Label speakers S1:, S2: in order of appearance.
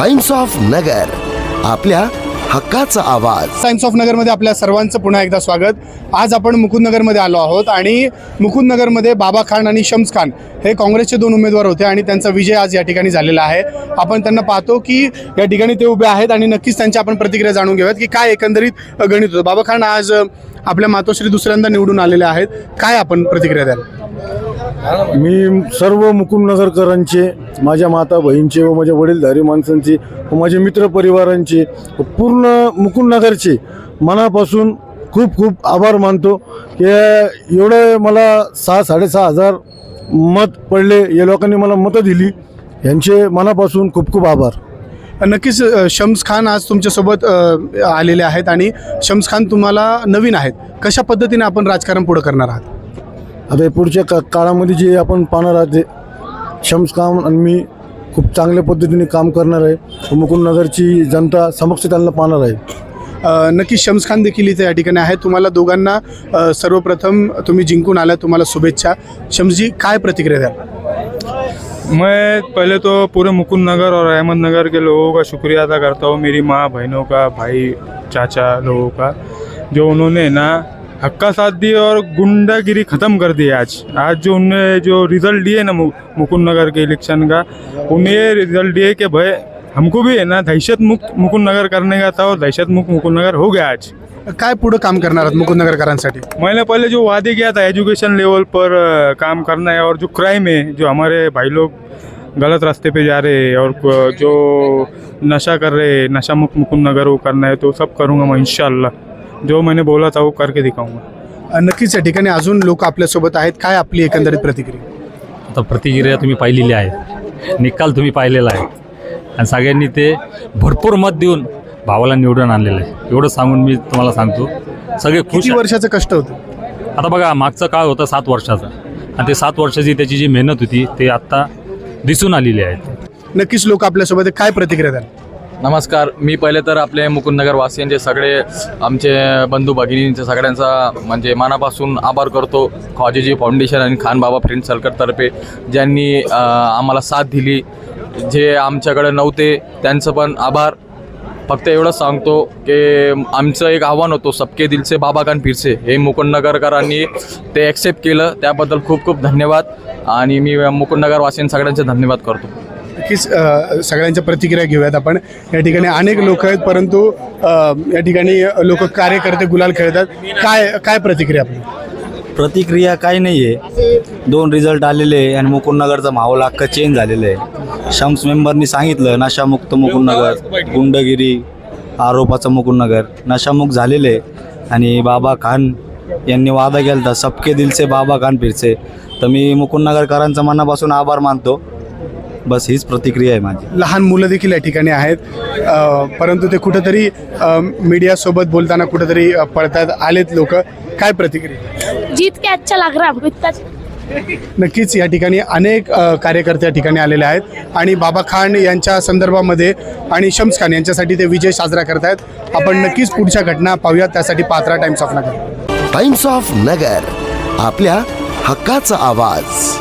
S1: Times of Nagar, आपल्या हक्काचा आवाज।
S2: टाइम्स ऑफ नगरमध्ये आपल्या सर्वांचं पुन्हा एकदा स्वागत। आज आपण मुकुंदनगरमध्ये आलो आहोत आणि मुकुंदनगरमध्ये बाबा खान आणि शम्स खान हे काँग्रेसचे दोन उमेदवार होते आणि त्यांचा विजय आज या ठिकाणी झालेला आहे। आपण त्यांना पाहतो की या ठिकाणी ते उभे आहेत आणि नक्कीच त्यांची आपण प्रतिक्रिया जाणून घेऊयात की काय एकंदरीत गणित होतं। बाबा खान आज आपल्या मातोश्री दुसऱ्यांदा निवडून आलेले आहेत, काय आपण प्रतिक्रिया द्याल?
S3: मी सर्व मुकुंदनगरकरांचे, माझ्या माता बहीणचे व माझ्या वडीलधारी माणसांचे व माझे मित्रपरिवारांचे व पूर्ण मुकुंदनगरचे मनापासून खूप खूप आभार मानतो की एवढं मला 6,500 मत पडले, या लोकांनी मला मतं दिली, यांचे मनापासून खूप खूप आभार।
S2: नक्कीच शम्स खान आज तुमच्यासोबत आलेले आहेत आणि शम्स खान तुम्हाला नवीन आहेत, कशा पद्धतीने आपण राजकारण पुढे करणार आहात?
S3: आता पुढच्या काळामध्ये जे आपण पाहणार आहात ते शम्स खान आणि मी खूप चांगल्या पद्धतीने काम करणार आहे। मुकुंदनगरची जनता समक्ष त्यांना पाहणार आहे।
S2: नक्की शम्स खान देखील इथे या ठिकाणी आहेत। तुम्हाला दोघांना सर्वप्रथम तुम्ही जिंकून आला, तुम्हाला शुभेच्छा। शम्सजी, काय प्रतिक्रिया द्याल?
S4: मैं पहले तो पूरे मुकुंदनगर और अहमदनगर के लोगों का शुक्रिया अदा करता हूँ, मेरी माँ बहनों का, भाई चाचा लोगों का, जो उन्होंने ना हक्का साथ दी और गुंडागिरी ख़त्म कर दी। आज जो उनने जो रिज़ल्ट दिए ना मुकुंदनगर के इलेक्शन का, उन्हें रिज़ल्ट दिए कि भाई हमको भी है ना दहशत मुक्त मुकुंदनगर करने का था और दहशत मुक्त मुकुंदनगर हो गया। आज
S2: काय पुढे काम करणार आहात मुकुंदनगरकरांसाठी?
S4: मैंने पहले जो वादे किया था एजुकेशन लेवल पर काम करना है, और जो क्राइम है, जो हमारे भाई लोग गलत रास्ते पे जा रहे हैं और जो नशा कर रहे हैं, नशा मुक्त मुकुंदनगर वो करना है, तो सब करूँगा मैं इंशाल्लाह। जो मैंने बोला था वो करके दिखाऊंगा।
S2: नक्कीच या ठिकाणी अजून लोक आपल्यासोबत आहेत, काय आपली एकंदरीत प्रतिक्रिया?
S5: आता प्रतिक्रिया तुम्ही पाहिलेली आहे, निकाल तुम्ही पाहिलेला आहे आणि सगळ्यांनी ते भरपूर मत देऊन भावाला निवडून आणलेलं आहे, एवढं सांगून मी तुम्हाला सांगतो सगळे खुश
S2: किती
S5: आहे।
S2: वर्षाचं कष्ट होतं?
S5: आता बघा, मागचा काळ होता 7 वर्षाचा आणि ते 7 वर्षाची त्याची जी मेहनत होती ते आत्ता दिसून आलेली आहे।
S2: नक्कीच लोक आपल्यासोबत आहेत, काय प्रतिक्रिया द्याल?
S6: नमस्कार। मी पहिले तर आपले मुकुंदनगर वासियांचे सगळे आमचे बंधू भगिनींचे सगळ्यांचा म्हणजे मनापासून आभार करतो। ख्वाजाजी फाउंडेशन आणि खान बाबा फ्रेंड सर्कलतर्फे ज्यांनी आम्हाला साथ दिली, जे आमच्याकडे नव्हते त्यांचं पण आभार। फक्त एवढंच सांगतो की आमचं एक आव्हान होतं सबके दिल से बाबा खान फिरसे, हे मुकुंदनगरकरांनी ते ॲक्सेप्ट केलं, त्याबद्दल खूप खूप धन्यवाद आणि मी मुकुंदनगर वासियां सगळ्यांचे धन्यवाद करतो।
S2: नक्कीच सगळ्यांच्या प्रतिक्रिया घेऊयात आपण। या ठिकाणी अनेक लोक आहेत, परंतु या ठिकाणी लोक कार्यकर्ते गुलाल खेळतात, काय प्रतिक्रिया आपली?
S7: प्रतिक्रिया काही नाही आहे, 2 रिझल्ट आलेले आहे आणि मुकुंदनगरचा माहोल अख्खा चेंज झालेला आहे। शम्स मेंबरनी सांगितलं नशामुक्त मुकुंदनगर, गुंडगिरी आरोपाचं मुकुंदनगर नशामुक्त झालेले आहे आणि बाबा खान यांनी वादा केला होता सबके दिल से बाबा खान फिरसे, तर मी मुकुंदनगरकरांचा मनापासून आभार मानतो। बस हीच प्रतिक्रिया आहे माझी।
S2: लहान मुलं देखील या ठिकाणी आहेत, परंतु ते कुठेतरी मीडियासोबत बोलताना कुठेतरी पळतात, आलेत लोक, काय प्रतिक्रिया?
S8: जीत के अच्छा लग रहा हमको इतना।
S2: नक्कीच या ठिकाणी अनेक कार्यकर्ते या ठिकाणी आलेले आहेत आणि बाबा खान यांच्या संदर्भामध्ये आणि शम्स खान यांच्यासाठी ते विजय साजरा करतायत। आपण नक्कीच पुढच्या घटना पाहूयात, त्यासाठी पात्रा Times of Nagar.
S1: Times of Nagar, आपल्या हक्काचा आवाज।